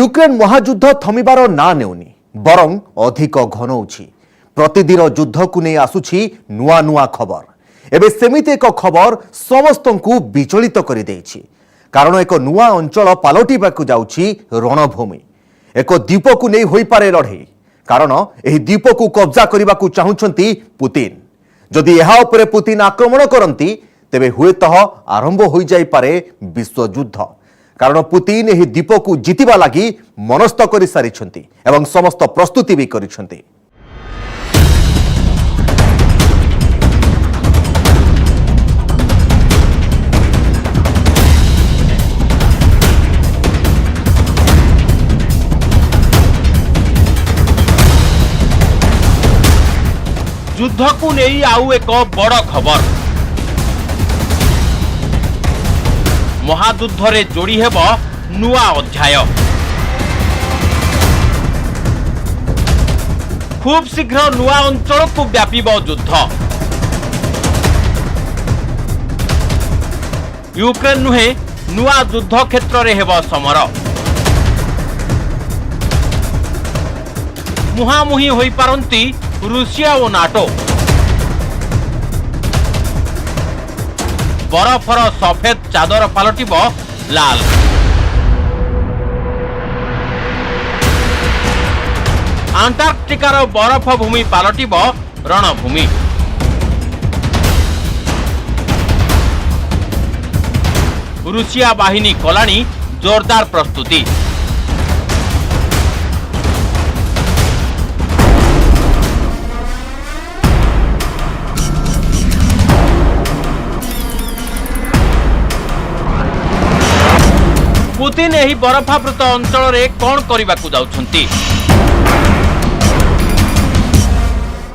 Ukraine महायुद्ध थमिबार ना नेउनी बरं अधिक घनौछि। प्रतिदिन युद्ध को नहीं आसुछि नुआ नुआ खबर। एबे सेमिति एक खबर समस्तंकु विचलित करि देछि। कारण एक नुआ अंचल पालटिबाकु जाउछि रणभूमि। एक द्वीप को नहीं होई पारे लड़ाई। कारण एही द्वीप को कब्जा करबाकु चाहुछंती पुतिन। जदि एहा उपरे पुतिन आक्रमण करंती तेबे हुएतः आरंभ होई जाई पारे विश्वयुद्ध। कारण पुतिन एही द्वीप को जितिबा लागि मनस्थ करि सारिछंती एवं समस्त प्रस्तुति भी करिछंती। युद्ध को नहीं आउ एक बड़ खबर। महायुद्ध रे जोड़ी हेब नुआ अध्याय। खूब शीघ्र नुआ अंचल को व्यापीब युद्ध। यूक्रेन नुहे नुआ युद्ध क्षेत्र रे हेब समर। मुहामुही होई पारंती रूसिया और नाटो। बरफर सफेद चादर पालटिब लाल। अंटार्कटिकार बरफ भूमि पालटिब रणभूमि। रूसिया बाहिनी कलानी जोरदार प्रस्तुति। पुतिन एही बरफावृत अंचल रे कौन करबाकू जाउछंती?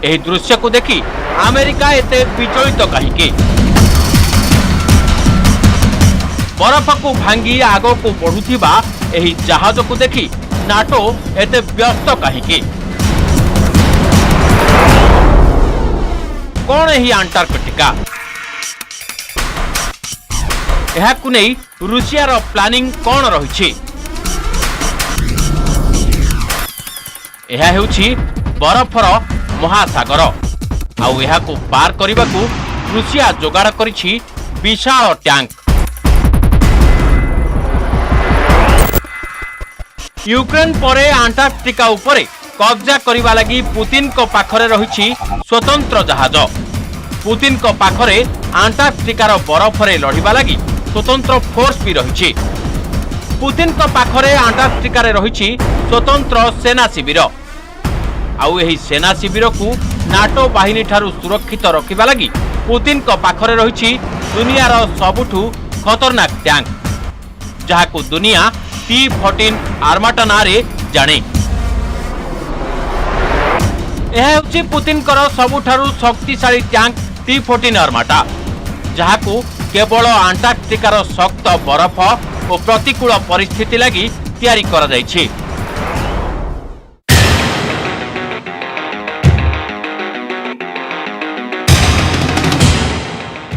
एही दृश्य को देखी अमेरिका एते विचलित कहिके? बरफ को भांगी आगो को बढ़ुथिबा एही जहाज को देखी नाटो एते व्यस्त कहिके? कौन एही अंटार्कटिका? एहाकु नहीं रूसियार प्लानिंग कौन रही? यह हेउछि बरफर महासागर। आउ एहाकु पार करबाकू रूसिया जोगाड़ करिछि विशाल टैंक। यूक्रेन परे अंटार्कटिका उपरे कब्जा करबा लागि पुतिन को पाखरे रहिछि स्वतंत्र जहाज। पुतिन को पाखरे अंटार्कटिकार बरफरे लढिबा लागि स्वतंत्र फोर्स भी रही। पुतिन को पाखरे अंटार्कटिकार रही स्वतंत्र सेना शिविर। आउ एही सेना शिविर को नाटो बाहिनी ठारू सुरक्षित रखिबा लागि पुतिन को पाखरे रही दुनियार सबुठु खतरनाक टैंक, जहाको दुनिया T-14 आर्माटा नारे जाने। यह होछि पुतिन कर सबुठारू शक्तिशाली टैंक T-14 आर्माटा, जहाको केवल अंटार्कटिकार शक्त बरफ और प्रतिकूल परिस्थिति लगी तैयारी करा जायछि।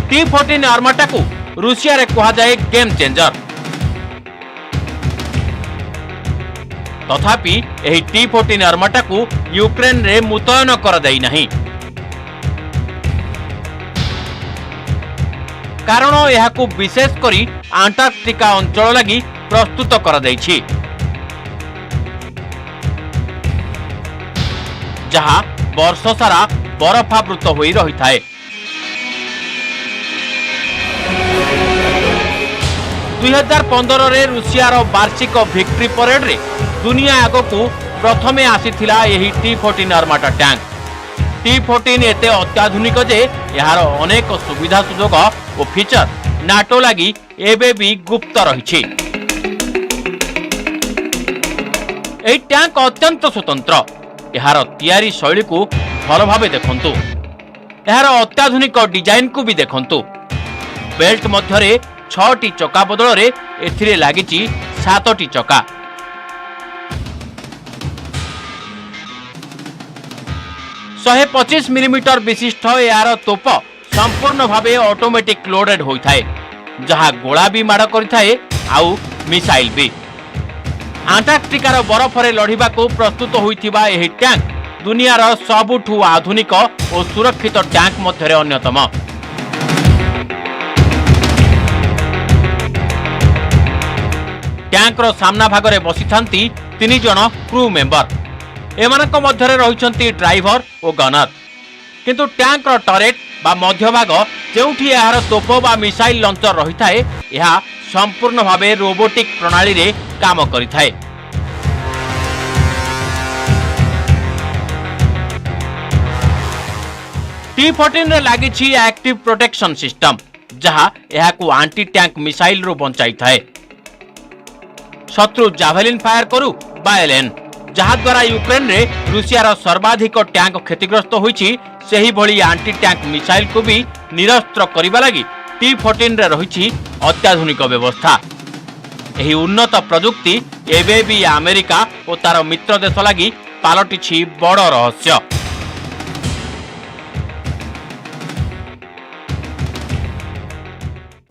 T-14 आर्माटा को रूसिया रे कहा जाए गेम चेंजर। तथापि एही T-14 आर्माटा को यूक्रेन रे मुतयन करा जाई नहीं। कारण यहाकू विशेष करी अंटार्कटिका अंचल लगी प्रस्तुत करा जायछि, जहां वर्ष सारा बरफावृत होई रही थाए। 2015 रे रूसियार वार्षिक विक्ट्री परेड रे दुनिया आगकू प्रथमे आसीथिला एही T-14 आर्माटा टैंक। T-14 एते अत्याधुनिक जे यार अनेक सुविधा सुजोग और फीचर नाटो लगी एबे भी गुप्त रही। एही टैंक अत्यंत स्वतंत्र। यार तैयारी शैली को भल भावे देखंतु। यार अत्याधुनिक डिजाइन को भी देखंतु। बेल्ट मध्यरे 6टी चका बदल रे एथिरे लागिछि 7टी चका। शहे 25 मिलीमीटर विशिष्ट यार तोप संपूर्ण भावे ऑटोमेटिक लोडेड होता है, जहां गोला भी माड़ कर मिसाइल भी। आंटार्कटिकार बरफरे लढ़िबाकू प्रस्तुत होइथिबा एही टैंक दुनियार सबुठू आधुनिक और सुरक्षित टैंक मध्यरे अन्यतम। टैंकर सामना भागरे बसिथांती 3 जण क्रू मेंबर। एमानक मध्यरे रहिसंती ड्राइवर और गनर। किंतु टैंकर टरेट बा मध्यभाग जेउठी एहार तोप बा मिसाइल लंचर रहिथाए एहा संपूर्ण भावे रोबोटिक प्रणाली रे काम करिथाए। T-14 रे लागिछि एक्टिव प्रोटेक्शन सिस्टम जहा एहाकू एंटी टैंक मिसाइल रो बंचाई थाए। शत्रु जावेलिन फायर करू बा एलएन जहा द्वारा यूक्रेन रे रूसियार सर्वाधिक टैंक क्षतिग्रस्त होईछि सेही भली एंटी टैंक मिसाइल को भी निरस्त्र करिबा लागि T-14 रे रहिछि अत्याधुनिक व्यवस्था। एही उन्नत प्रजुक्ति एबे भी अमेरिका और तार मित्र देश लागि पालटिछि बड़ रहस्य।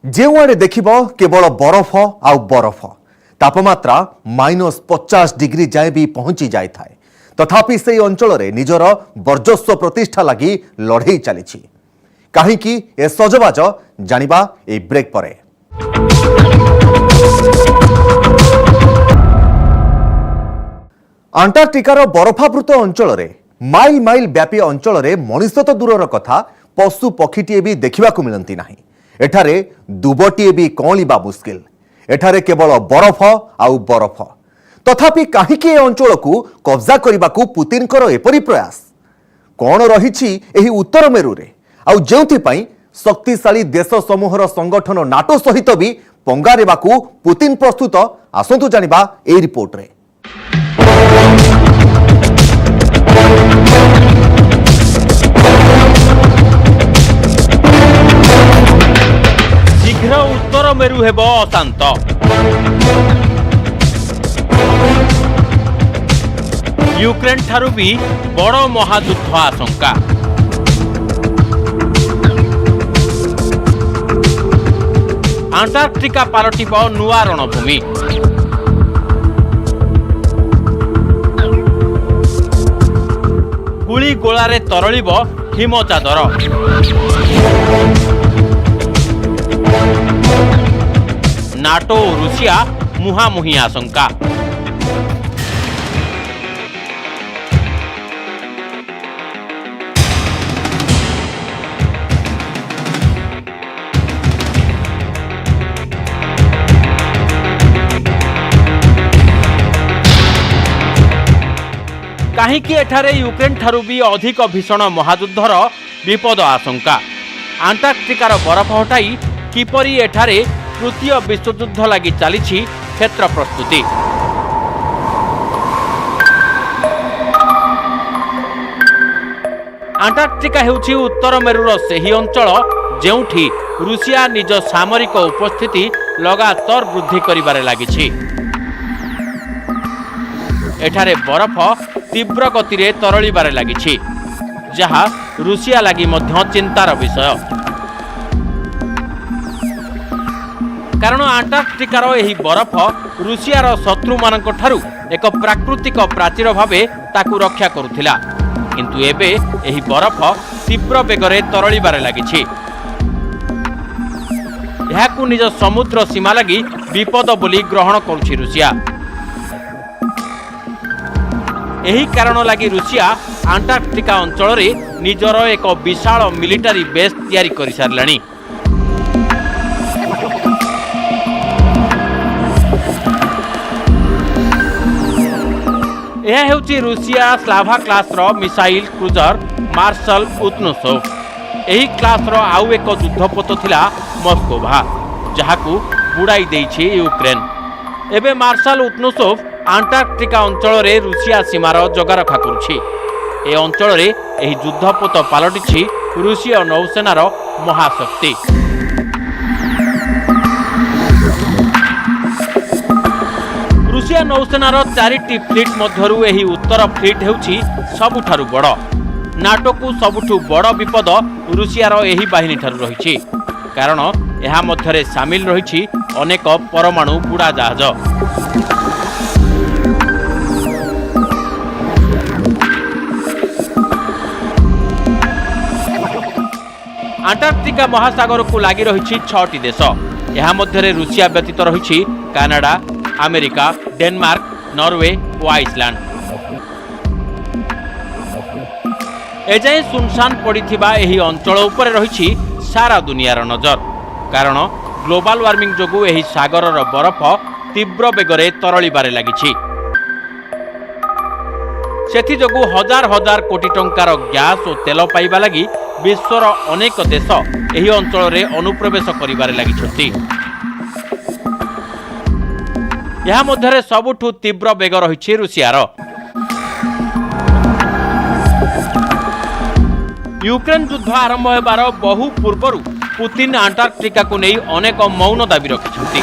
जेउआड़े देखिब केवल बरफ आउ बरफ तापमात्रा -50 डिग्री जाए भी पहुंची जाए थाए। तथापि से अंचल रे निजर वर्चस्व प्रतिष्ठा लगी लड़े चली कहीं ए सजबाज जानिबा ए ब्रेक परे। अंटार्कटिकार बरफावृत अंचल रे माइल माइल व्यापी अंचल रे मनिष तो दूरर कथा पशु पक्षीटीए भी देखा मिलती नहीं। एठारे दुबटीए भी कौलिबा मुस्किल। एठारे केवल बरफ आउ बरफ। तथापि कहीं अंचल को कब्जा करने को पुतिन एपरी प्रयास कौन रही एही उत्तर मेरु रे आउ जेउथिपाई शक्तिशाली देश समूहर संगठन नाटो सहित भी पंगा नेबाकू पुतिन प्रस्तुत। आसंतु जानिबा ए रिपोर्ट रे। शीघ्र उत्तर मेरु हेब अशांत। यूक्रेन ठारू भी बड़ महायुद्ध आशंका। अंटार्कटिका पालटिब नुआ रणभूमि। गुली गोलारे तरलिब हिम चादर। नाटो और रूसिया मुहांमुही आशंका। कहीं एठारे यूक्रेन ठारू भी अधिक भीषण महायुद्धर विपद आशंका। अंटार्कटिकार बरफ हटाई किपरि एठारे तृतीय विश्वयुद्ध लगी चली क्षेत्र प्रस्तुति। अंटार्कटिका हेउछि उत्तर मेरुर सेही अंचल जेउठी रूसिया निज सामरिक उपस्थिति लगातार वृद्धि करिबारे लागिछि। एठारे बरफ तीव्र गति रे तरलिबारे लागिछि जहा रूसिया लागि मध्य चिंतार विषय। कारण अंटार्कटिकार एही बरफ रूसियार शत्रु मानक ठारू एक प्राकृतिक प्राचीर भावे ताकू रक्षा करुथिला। किंतु एबे एही बरफ तीव्र बेगरे तरलिबारे लागिछि। एहाकू निज समुद्र सीमा लगी विपद बोली ग्रहण करुछि रूसिया। एही कारण लगी रूसिया अंटार्कटिका अंचल रे निजर एक विशाल मिलिटारी बेस तैयारी करि सारलानी। यह हेउची रूसिया स्लाभा क्लास रो मिसाइल क्रूजर मार्शल उतनोसोव। एही क्लास रो आउ एक युद्धपोत थिला मस्कोभा जहाकू बुड़ाई देइछि यूक्रेन। एबे मार्शल उतनोसोव अंटार्कटिका अंचल रे रूसिया सीमार जगारखा करुछि। ए अंचल रे एही युद्धपोत पालटिछि रूसिया नौसेनार महाशक्ति। रूसिया नौसेनार 4टी फ्लीट मध्यरु एही उत्तर फ्लीट हेउछि सबुठारु बड़। नाटो को सबुठु बड़ विपद रूसियार एही बाहिनी ठारु रहिछि कारण एहा मध्यरे सामिल रहिछि अनेक परमाणु बुड़ा जहाज। अंटार्कटिका महासागर को लगी रही 6टी देश। यह मध्य रूसिया व्यतीत रही कानाडा, अमेरिका, डेनमार्क, नॉर्वे और आइसलैंड। एजाए सुनसान पड़िथिबा एही अंचल उपरे रही सारा दुनियार नजर, कारण ग्लोबल वार्मिंग जोगु एही सागरर बरफ तीव्र बेगरे तरळिबारे लागिछि। सेथि जोगु हजार हजार कोटी टंकार गैस और तेल पाइबा लगी विश्वर अनेक देश एही अंचल रे अनुप्रवेश करिबारे लागिछथि। यह मध्य सबुठु तीव्र बेग रही रूसियार। यूक्रेन युद्ध आरंभ होबार बहु पूर्वरु पुतिन अंटार्कटिका को नहीं अनेक मौन दाबी रखिछथि।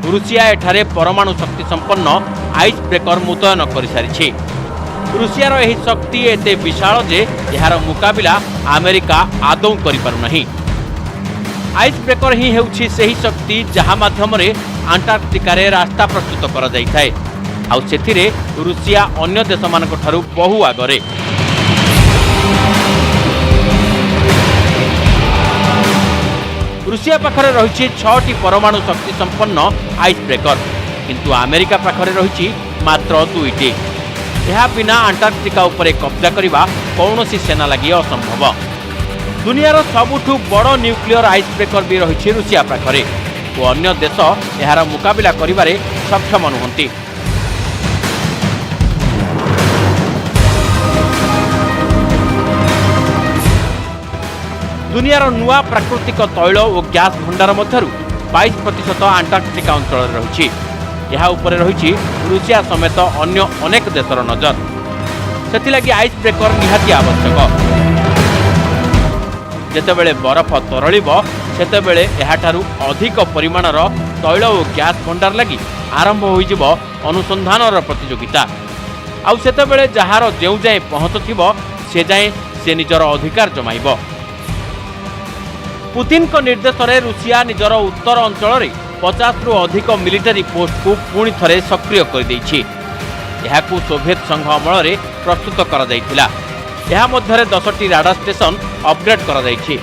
रूसिया एठारे परमाणु शक्ति संपन्न आइस ब्रेकर मुतयन कर सारी। रूसियार एही शक्ति एते विशाल जे यार मुकाबिला अमेरिका आदौ करि पारु नहीं। आइस ब्रेकर ही हेउछि सेही शक्ति जहा माध्यम रे अंटार्कटिका रे रास्ता प्रस्तुत करा जाय थाए। आउ सेथिरे रूसिया अन्य देश मानक ठारू बहु आगरे। रूसिया पाखरे रही 6टी परमाणु शक्ति संपन्न आइस ब्रेकर, किंतु अमेरिका पाखरे रही मात्र 2टी। यह बिना अंटार्कटिका उपरे कब्जा करने कौनसी सेना लगी असंभव। दुनियार सबुठु बड़ न्यूक्लियर आइस ब्रेकर भी रही रूसिया पाखरे और अन्य देश यार मुकाबिला करिबारे सक्षम नुहंती। दुनियार नुआ प्राकृतिक तैल और गैस भंडार मध्यरु 22% अंटार्कटिका अंचल रही। यह उपरे रही रूसिया समेत अन्य अनेक देशर नजर। सेथिलागि आइस ब्रेकर निहाती आवश्यक। जेतेबेले बरफ तरळिब सेतेबेले एहाठारु अधिक परिमाणर तैल और गैस भंडार लगी आरंभ होइजिब अनुसंधानर प्रतियोगिता। आउ सेतेबेले जहार जेउ जाए पहुंच थिबो से जाए से निजर अधिकार जमाइब। पुतिन को निर्देश रे रूसिया निजर उत्तर अंचल रे 50 रु अधिक मिलिटारी पोस्ट को पुणी थरे सक्रिय कर दैछि। यहाकू सोवियत संघ अमल रे प्रस्तुत करा जायथिला। यह मध्य 10टी राडार स्टेशन अपग्रेड करा जायछि।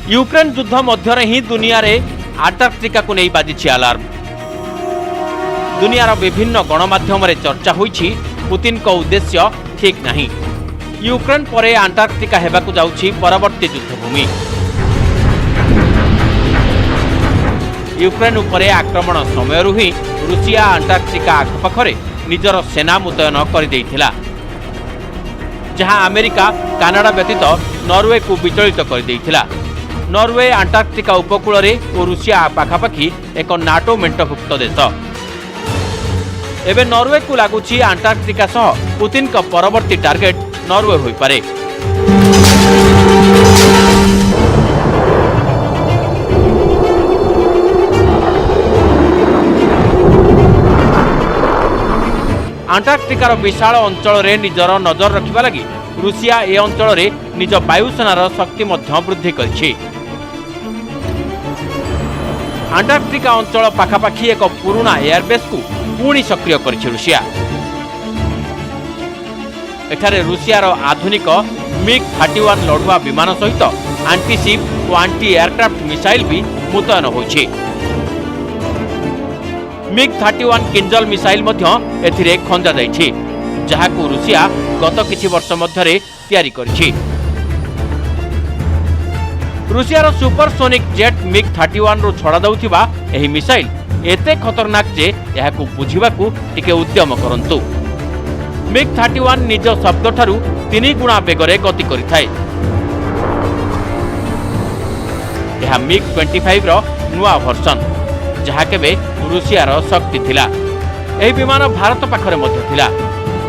यूक्रेन युद्ध मध्य ही दुनिया रे अंटार्कटिका को नहीं बाजिछि अलार्म। दुनियार विभिन्न गणमाध्यम रे चर्चा होइछि पुतिन को उद्देश्य ठीक नहीं। यूक्रेन परे अंटार्कटिका हेबाकू जाउछि परवर्ती युद्धभूमि। यूक्रेन उपरे आक्रमण समय ही रूसिया अंटार्कटिका आखपाखरे निजर सेना मुतयन कर देइथिला, जहां अमेरिका कानाडा व्यतीत नॉर्वे को विचलित कर देइथिला। नॉर्वे अंटार्कटिका उपकूल रे और रूसिया पाखापाखि एक नाटो मेंटभुक्त देश। एबे नॉर्वे को लागुछि अंटार्कटिका सह पुतिन का परवर्ती टार्गेट नॉर्वे होई पारे। अंटार्कटिकार विशाल अंचल रे निजर नजर रखिबा लगी रूसिया ए अंचल रे निज वायुसेनार शक्ति मध्य वृद्धि करिछि। अंटार्कटिका अंचल पाखापाखि एक पुराना एयरबेस को पुणी सक्रिय करिछि रूसिया। एठारे रूसियार आधुनिक मिग-31 लड़ुआ विमान सहित एंटीशिप और एंटी एयरक्राफ्ट मिसाइल भी मुतयन होइछि। मिग-31 किंजल मिसाइल मध्य एथिरे खंजा जाइछि, जहाकू रूसिया गत किछि वर्ष मध्यरे तैयारी करिछि। रूसियार सुपरसोनिक जेट मिग-31 रु छड़ा दउथिबा एही मिसाइल एते खतरनाक जे याकू बुझिबाकू टिके उद्यम करंतु। मिग-31 निज शब्द ठारू 3 गुणा बेगरे गति करिथाय। यह मिग-25 रो नुआ वर्जन, जहा केबे रूसियार शक्ति थिला। एही विमान भारत पाखरे मध्य थिला।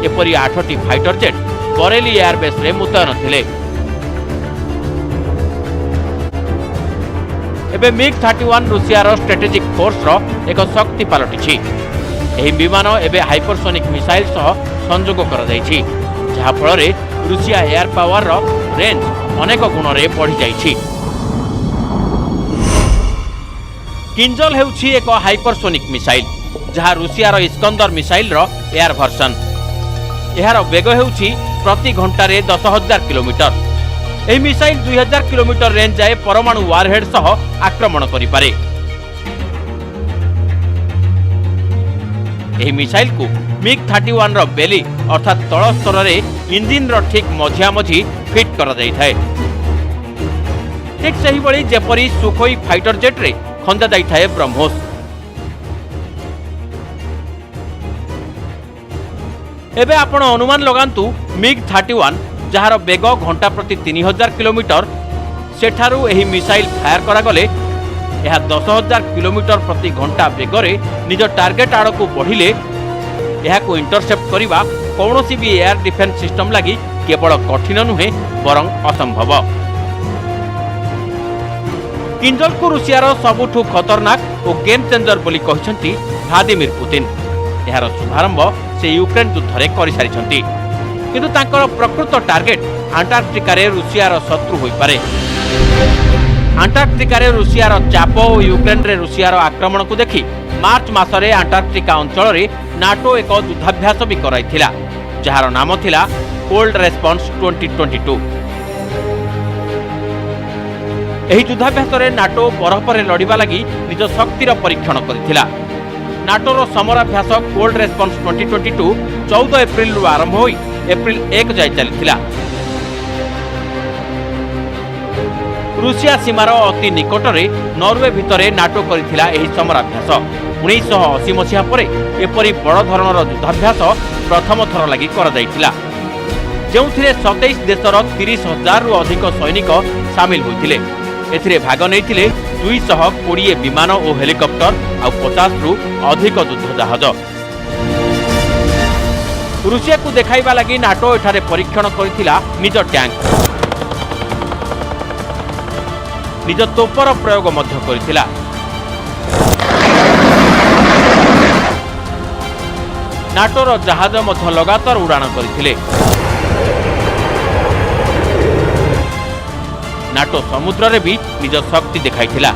एपरि 8टी फाइटर जेट बरेली एयरबेस रे मुतयन थिले। एबे मिग-31 रूसियार स्ट्रेटेजिक फोर्स रो एक शक्ति पलटिछि। एही विमान एबे हाइपरसोनिक मिसाइल सह संयोग करा जायछि, जहा फल रे ରୁଷିଆ ଏୟାର ପାୱାରର ରେଞ୍ଜ ଅନେକ ଗୁଣରେ ବଢ଼ି ଯାଇଛି। କିଞ୍ଜଲ ହେଉଛି ଏକ ହାଇପରସୋନିକ୍ ମିସାଇଲ୍, ଯାହା ରୁଷିଆର ଇସ୍କନ୍ଦର ମିସାଇଲ୍ର ଏୟାର ଭର୍ସନ। ଏହାର ବେଗ ହେଉଛି ପ୍ରତି ଘଣ୍ଟାରେ 10,000 କିଲୋମିଟର। ଏହି ମିସାଇଲ୍ 2,000 କିଲୋମିଟର ରେଞ୍ଜ ଯାଏ ପରମାଣୁ ୱାରହେଡ୍ ସହ ଆକ୍ରମଣ କରିପାରେ। ଏହି ମିସାଇଲ୍କୁ MiG-31ର ବେଲି ଅର୍ଥାତ୍ ତଳ ସ୍ତରରେ ଇଞ୍ଜିନ୍ର ଠିକ୍ ମଝିଆମଝି ଫିଟ୍ କରାଯାଇଥାଏ। ଠିକ୍ ସେହିଭଳି ଯେପରି ସୁଖୋଇ ଫାଇଟର ଜେଟ୍ରେ ଖଞ୍ଜା ଯାଇଥାଏ ବ୍ରହ୍ମୋସ। ଏବେ ଆପଣ ଅନୁମାନ ଲଗାନ୍ତୁ MiG-31 ଯାହାର ବେଗ ଘଣ୍ଟା ପ୍ରତି 3,000 କିଲୋମିଟର, ସେଠାରୁ ଏହି ମିସାଇଲ୍ ଫାୟାର କରାଗଲେ ଏହା 10,000 କିଲୋମିଟର ପ୍ରତି ଘଣ୍ଟା ବେଗରେ ନିଜ ଟାର୍ଗେଟ ଆଡ଼କୁ ବଢ଼ିଲେ ଏହାକୁ ଇଣ୍ଟରସେପ୍ଟ କରିବା କୌଣସି ବି ଏୟାର ଡିଫେନ୍ସ ସିଷ୍ଟମ ଲାଗି କେବଳ କଠିନ ନୁହେଁ ବରଂ ଅସମ୍ଭବ। କିଞ୍ଜଲକୁ ରୁଷିଆର ସବୁଠୁ ଖତରନାକ ଓ ଗେମ୍ ଚେଞ୍ଜର ବୋଲି କହିଛନ୍ତି ଭ୍ଲାଦିମିର ପୁତିନ। ଏହାର ଶୁଭାରମ୍ଭ ସେ ୟୁକ୍ରେନ ଯୁଦ୍ଧରେ କରିସାରିଛନ୍ତି, କିନ୍ତୁ ତାଙ୍କର ପ୍ରକୃତ ଟାର୍ଗେଟ ଆଣ୍ଟାର୍କଟିକାରେ ରୁଷିଆର ଶତ୍ରୁ ହୋଇପାରେ। ଆଣ୍ଟାର୍କଟିକାରେ ରୁଷିଆର ଚାପ ଓ ୟୁକ୍ରେନରେ ରୁଷିଆର ଆକ୍ରମଣକୁ ଦେଖି ମାର୍ଚ୍ଚ ମାସରେ ଆଣ୍ଟାର୍କଟିକା ଅଞ୍ଚଳରେ ନାଟୋ ଏକ ଯୁଦ୍ଧାଭ୍ୟାସ ବି କରାଇଥିଲା, ଯାହାର ନାମ ଥିଲା କୋଲ୍ଡ ରେସ୍ପନ୍ସ 2022। ଏହି ଯୁଦ୍ଧାଭ୍ୟାସରେ ନାଟୋ ବରଫରେ ଲଢ଼ିବା ଲାଗି ନିଜ ଶକ୍ତିର ପରୀକ୍ଷଣ କରିଥିଲା। ନାଟୋର ସମରାଭ୍ୟାସ କୋଲ୍ଡ ରେସ୍ପନ୍ସ 2022 14 ଏପ୍ରିଲରୁ ଆରମ୍ଭ ହୋଇ ଏପ୍ରିଲ 1 ଯାଏ ଚାଲିଥିଲା। ରୁଷିଆ ସୀମାର ଅତି ନିକଟରେ ନରୱେ ଭିତରେ ନାଟୋ କରିଥିଲା ଏହି ସମରାଭ୍ୟାସ। 1980 ମସିହା ପରେ ଏପରି ବଡ଼ ଧରଣର ଯୁଦ୍ଧାଭ୍ୟାସ ପ୍ରଥମ ଥର ଲାଗି କରାଯାଇଥିଲା, ଯେଉଁଥିରେ 27 ଦେଶର 30,000ରୁ ଅଧିକ ସୈନିକ ସାମିଲ ହୋଇଥିଲେ। ଏଥିରେ ଭାଗ ନେଇଥିଲେ 220 ବିମାନ ଓ ହେଲିକପ୍ଟର ଆଉ 50ରୁ ଅଧିକ ଯୁଦ୍ଧ ଜାହାଜ। ରୁଷିଆକୁ ଦେଖାଇବା ଲାଗି ନାଟୋ ଏଠାରେ ପରୀକ୍ଷଣ କରିଥିଲା ନିଜ ଟ୍ୟାଙ୍କ, ନିଜ ତୋପର ପ୍ରୟୋଗ ମଧ୍ୟ କରିଥିଲା। ନାଟୋର ଜାହାଜ ମଧ୍ୟ ଲଗାତାର ଉଡ଼ାଣ କରିଥିଲେ। ନାଟୋ ସମୁଦ୍ରରେ ବି ନିଜ ଶକ୍ତି ଦେଖାଇଥିଲା।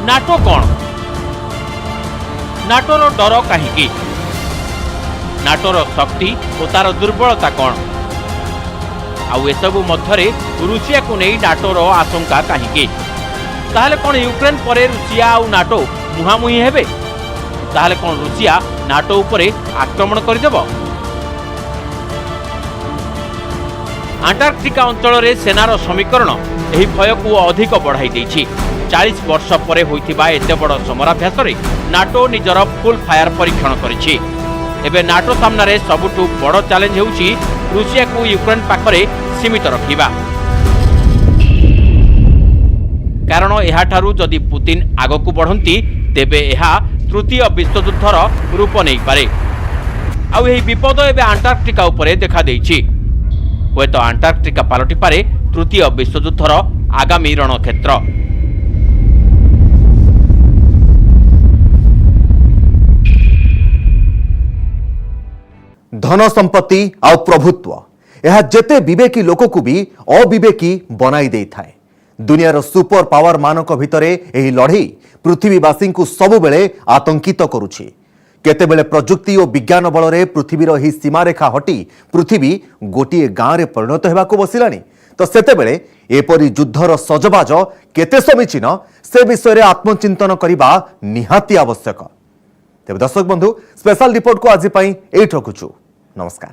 ନାଟୋ କ'ଣ? ନାଟୋର ଡର କାହିଁକି? ନାଟୋର ଶକ୍ତି ଓ ତାର ଦୁର୍ବଳତା କ'ଣ? ଆଉ ଏସବୁ ମଧ୍ୟରେ ରୁଷିଆକୁ ନେଇ ନାଟୋର ଆଶଙ୍କା କାହିଁକି? ତାହେଲେ କ'ଣ ୟୁକ୍ରେନ ପରେ ରୁଷିଆ ଆଉ ନାଟୋ ମୁହାଁମୁହିଁ ହେବେ? ତାହେଲେ କ'ଣ ରୁଷିଆ ନାଟୋ ଉପରେ ଆକ୍ରମଣ କରିଦେବ? ଆଣ୍ଟାର୍କଟିକା ଅଞ୍ଚଳରେ ସେନାର ସମୀକରଣ ଏହି ଭୟକୁ ଅଧିକ ବଢ଼ାଇ ଦେଇଛି। 40 ବର୍ଷ ପରେ ହୋଇଥିବା ଏତେ ବଡ଼ ସମରାଭ୍ୟାସରେ ନାଟୋ ନିଜର ଫୁଲ୍ ଫାୟାର ପରୀକ୍ଷଣ କରିଛି। ଏବେ ନାଟୋ ସାମ୍ନାରେ ସବୁଠୁ ବଡ଼ ଚ୍ୟାଲେଞ୍ଜ ହେଉଛି ରୁଷିଆକୁ ୟୁକ୍ରେନ ପାଖରେ ସୀମିତ ରଖିବା। କାରଣ ଏହାଠାରୁ ଯଦି ପୁତିନ ଆଗକୁ ବଢ଼ନ୍ତି ତେବେ ଏହା ତୃତୀୟ ବିଶ୍ୱଯୁଦ୍ଧର ରୂପ ନେଇପାରେ। ଆଉ ଏହି ବିପଦ ଏବେ ଆଣ୍ଟାର୍କଟିକା ଉପରେ ଦେଖାଦେଇଛି। ହୁଏତ ଆଣ୍ଟାର୍କଟିକା ପାଲଟିପାରେ ତୃତୀୟ ବିଶ୍ୱଯୁଦ୍ଧର ଆଗାମୀ ରଣକ୍ଷେତ୍ର। ଧନ ସମ୍ପତ୍ତି ଆଉ ପ୍ରଭୁତ୍ୱ ଏହା ଯେତେ ବିବେକୀ ଲୋକକୁ ବି ଅବିବେକୀ ବନାଇ ଦେଇଥାଏ। ଦୁନିଆର ସୁପର ପାୱାର ମାନଙ୍କ ଭିତରେ ଏହି ଲଢ଼େଇ ପୃଥିବୀବାସୀଙ୍କୁ ସବୁବେଳେ ଆତଙ୍କିତ କରୁଛି। କେତେବେଳେ ପ୍ରଯୁକ୍ତି ଓ ବିଜ୍ଞାନ ବଳରେ ପୃଥିବୀର ଏହି ସୀମାରେଖା ହଟି ପୃଥିବୀ ଗୋଟିଏ ଗାଁରେ ପରିଣତ ହେବାକୁ ବସିଲାଣି, ତ ସେତେବେଳେ ଏପରି ଯୁଦ୍ଧର ସଜବାଜ କେତେ ସମୀଚୀନ ସେ ବିଷୟରେ ଆତ୍ମଚିନ୍ତନ କରିବା ନିହାତି ଆବଶ୍ୟକ। ତେବେ ଦର୍ଶକ ବନ୍ଧୁ, ସ୍ପେଶାଲ ରିପୋର୍ଟକୁ ଆଜି ପାଇଁ ଏଇଠି ରଖୁଛୁ। ନମସ୍କାର।